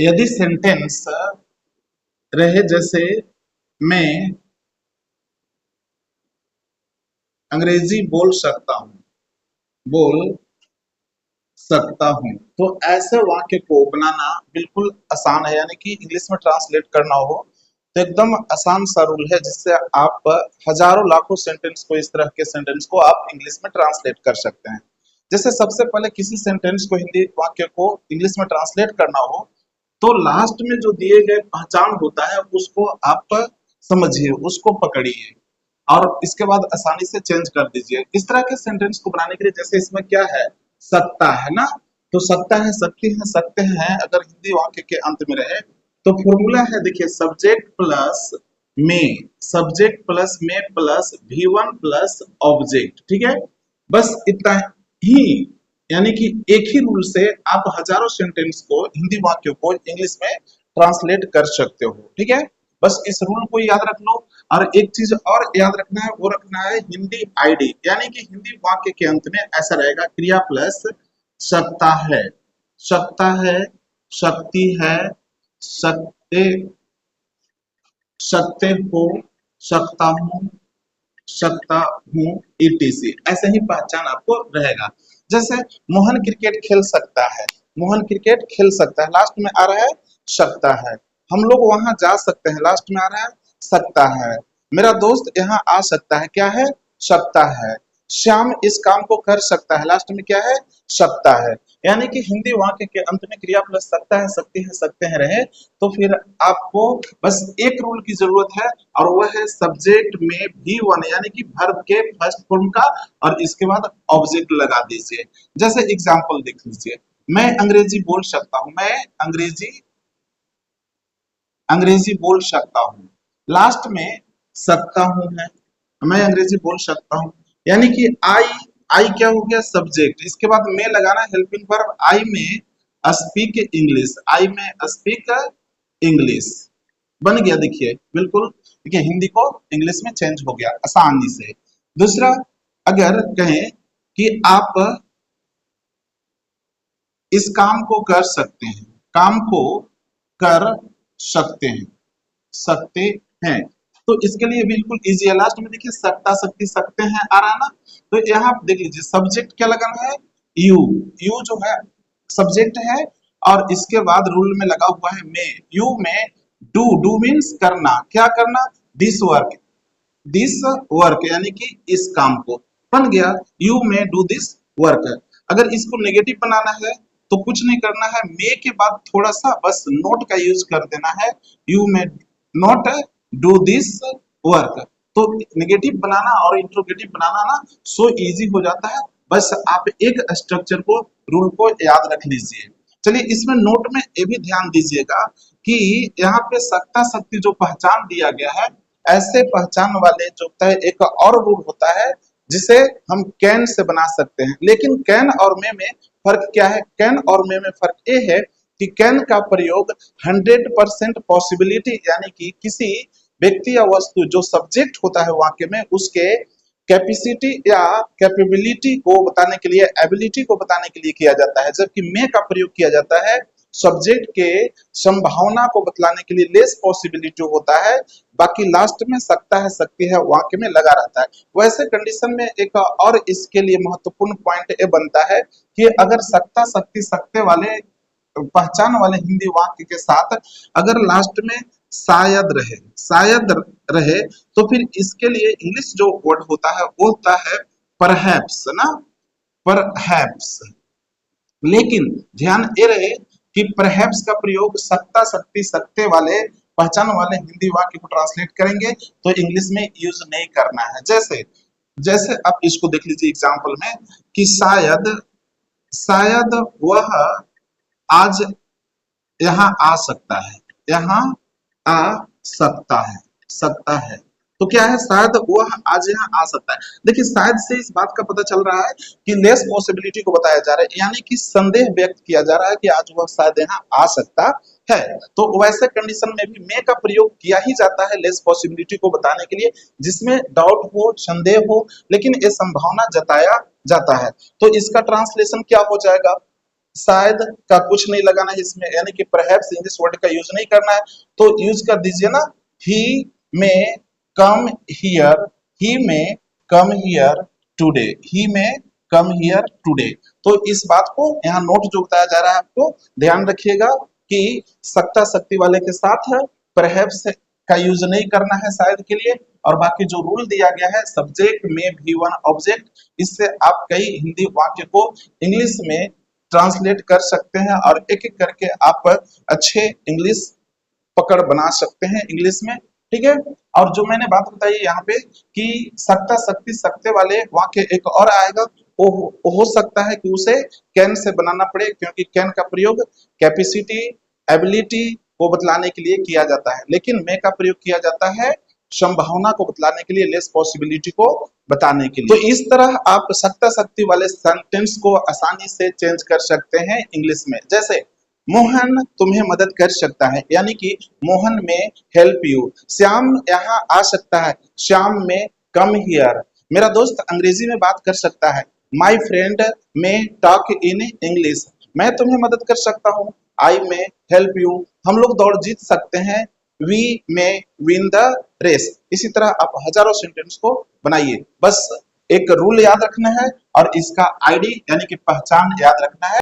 यदि सेंटेंस रहे जैसे मैं अंग्रेजी बोल सकता हूँ, बोल सकता हूँ, तो ऐसे वाक्य को बनाना बिल्कुल आसान है। यानी कि इंग्लिश में ट्रांसलेट करना हो तो एकदम आसान सा रूल है, जिससे आप हजारों लाखों सेंटेंस को, इस तरह के सेंटेंस को आप इंग्लिश में ट्रांसलेट कर सकते हैं। जैसे सबसे पहले किसी सेंटेंस को, हिंदी वाक्य को इंग्लिश में ट्रांसलेट करना हो तो लास्ट में जो दिए गए पहचान होता है उसको आप समझिए, उसको पकड़िए और इसके बाद आसानी से चेंज कर दीजिए। इस तरह के सेंटेंस को बनाने के लिए, जैसे इसमें क्या है, सकता है ना, तो सकता है, सकती है, सकते हैं अगर हिंदी वाक्य के अंत में रहे तो फॉर्मूला है, देखिए, सब्जेक्ट प्लस में, सब्जेक्ट प्लस में प्लस V1 प्लस ऑब्जेक्ट। ठीक है, बस इतना ही। यानी कि एक ही रूल से आप हजारों सेंटेंस को, हिंदी वाक्यों को इंग्लिश में ट्रांसलेट कर सकते हो। ठीक है, बस इस रूल को याद रख लो। और एक चीज और याद रखना है, वो रखना है हिंदी आईडी। यानी कि हिंदी वाक्य के अंत में ऐसा रहेगा, क्रिया प्लस सकता है, सकता है, सकती है, सकते, सकते हो, सकता हूं, सकता हूं, ईटीसी। ऐसे ही पहचान आपको रहेगा। जैसे मोहन क्रिकेट खेल सकता है, मोहन क्रिकेट खेल सकता है, लास्ट में आ रहा है सकता है। हम लोग वहां जा सकते हैं, लास्ट में आ रहा है सकता है। मेरा दोस्त यहाँ आ सकता है, क्या है, सकता है। श्याम इस काम को कर सकता है, लास्ट में क्या है, सकता है। यानी कि हिंदी वाक्य के अंत में क्रिया प्लस सकता है, सकती है, सकते हैं रहे तो फिर आपको बस एक रूल की जरूरत है, और वह है सब्जेक्ट में V1 यानी कि वर्ब के फर्स्ट फॉर्म का, और इसके बाद ऑब्जेक्ट लगा दीजिए। जैसे एग्जांपल देख लीजिए, मैं अंग्रेजी बोल सकता हूँ, मैं अंग्रेजी अंग्रेजी बोल सकता हूँ, लास्ट में सकता हूँ है, मैं अंग्रेजी बोल सकता हूँ। यानी कि आई, आई क्या हो गया, सब्जेक्ट, इसके बाद में लगाना हेल्पिंग वर्ब, आई में स्पीक इंग्लिश, आई में स्पीक इंग्लिश, बन गया। देखिए बिल्कुल, देखिए हिंदी को इंग्लिश में चेंज हो गया आसानी से। दूसरा, अगर कहें कि आप इस काम को कर सकते हैं, काम को कर सकते हैं, सकते हैं, तो इसके लिए बिल्कुल इजी है। लास्ट में देखिए सकता, सकती, सकते हैं आ रहा है ना, तो यहाँ देख लीजिए सब्जेक्ट क्या लगाना है, यू, यू जो है सब्जेक्ट है, और इसके बाद रूल में लगा हुआ है मे, यू में डू, डू मीन्स करना, क्या करना, दिस वर्क, दिस वर्क यानी कि इस काम को, बन गया यू में डू दिस वर्क। अगर इसको नेगेटिव बनाना है तो कुछ नहीं करना है, मे के बाद थोड़ा सा बस नोट का यूज कर देना है, यू में नॉट डू दिस वर्क। तो नेगेटिव बनाना और इंट्रोगेटिव बनाना ना सो इजी हो जाता है। बस आप एक स्ट्रक्चर को, रूल को याद रख लीजिए। चलिए, इसमें नोट में ये भी ध्यान दीजिएगा कि यहाँ पे सकता शक्ति जो पहचान दिया गया है, ऐसे पहचान वाले जो होता है, एक और रूल होता है जिसे हम कैन से बना सकते हैं। लेकिन कैन और में फर्क क्या है, कैन और में फर्क ये है कि कैन का प्रयोग 100% पॉसिबिलिटी, यानी कि किसी व्यक्ति या वस्तु जो सब्जेक्ट होता है वाक्य में, उसके कैपेसिटी या कैपेबिलिटी को बताने के लिए, एबिलिटी को बताने के लिए किया जाता है। जबकि मे का प्रयोग किया जाता है सब्जेक्ट के संभावना को बतलाने के लिए, लेस पॉसिबिलिटी होता है। बाकी लास्ट में सकता है, सकती है वाक्य में लगा रहता है। वैसे कंडीशन में एक और इसके लिए महत्वपूर्ण पॉइंट ये बनता है कि अगर सकता, सकती, सकते वाले पहचान वाले हिंदी वाक्य के साथ अगर लास्ट में शायद रहे, शायद रहे, तो फिर इसके लिए इंग्लिश जो वर्ड होता है वो होता है परहैप्स ना, परहैप्स। लेकिन ध्यान ये रहे कि परहैप्स का प्रयोग सकता, सकती, सकते वाले पहचान वाले हिंदी वाक्य को ट्रांसलेट करेंगे तो इंग्लिश में यूज नहीं करना है। जैसे, जैसे आप इसको देख लीजिए एग्जांपल में कि शायद, शायद वह आज यहाँ आ सकता है, यहाँ आ सकता है, सकता है, तो क्या है, शायद वह आज यहाँ आ सकता है। देखिए शायद से इस बात का पता चल रहा है कि लेस पॉसिबिलिटी को बताया जा रहा है, यानी कि संदेह व्यक्त किया जा रहा है कि आज वह शायद यहाँ आ सकता है। तो वैसे कंडीशन में भी मे का प्रयोग किया ही जाता है लेस पॉसिबिलिटी को बताने के लिए, जिसमें डाउट हो, संदेह हो, लेकिन ये संभावना जताया जाता है। तो इसका ट्रांसलेशन क्या हो जाएगा, शायद का कुछ नहीं लगाना है इसमें, यानी कि परहैप्स इंग्लिश वर्ड का यूज नहीं करना है, तो यूज कर दीजिए ना he may come here, he may come here today, he may come here today. तो इस बात को यहाँ नोट जो बताया जा रहा है आपको ध्यान रखिएगा कि सत्ता शक्ति वाले के साथ है परहैप्स का यूज नहीं करना है शायद के लिए, और बाकी जो रूल दिया गया है सब्जेक्ट में भी वन ऑब्जेक्ट, इससे आप कई हिंदी वाक्य को इंग्लिश में ट्रांसलेट कर सकते हैं और एक एक करके आप अच्छे इंग्लिश पकड़ बना सकते हैं इंग्लिश में, ठीक है। और जो मैंने बात बताई यहाँ पे कि सत्ता शक्ति सकते वाले वाक्य एक और आएगा, वो हो सकता है कि उसे कैन से बनाना पड़े, क्योंकि कैन का प्रयोग कैपेसिटी एबिलिटी को बतलाने के लिए किया जाता है, लेकिन मे का प्रयोग किया जाता है संभावना को बतलाने के लिए, लेस पॉसिबिलिटी को बताने के लिए। तो इस तरह आप सत्ता शक्ति वाले सेंटेंस को आसानी से चेंज कर सकते हैं इंग्लिश में। जैसे मोहन तुम्हें मदद कर सकता है, यानी कि मोहन में हेल्प यू। श्याम यहाँ आ सकता है, श्याम में कम हियर। मेरा दोस्त अंग्रेजी में बात कर सकता है, माई फ्रेंड में टॉक इन इंग्लिश। मैं तुम्हें मदद कर सकता हूँ, आई में हेल्प यू। हम लोग दौड़ जीत सकते हैं, वी में विन द रेस। इसी तरह आप हजारों सेंटेंस को बनाइए, बस एक रूल याद रखना है और इसका आईडी यानी कि पहचान याद रखना है।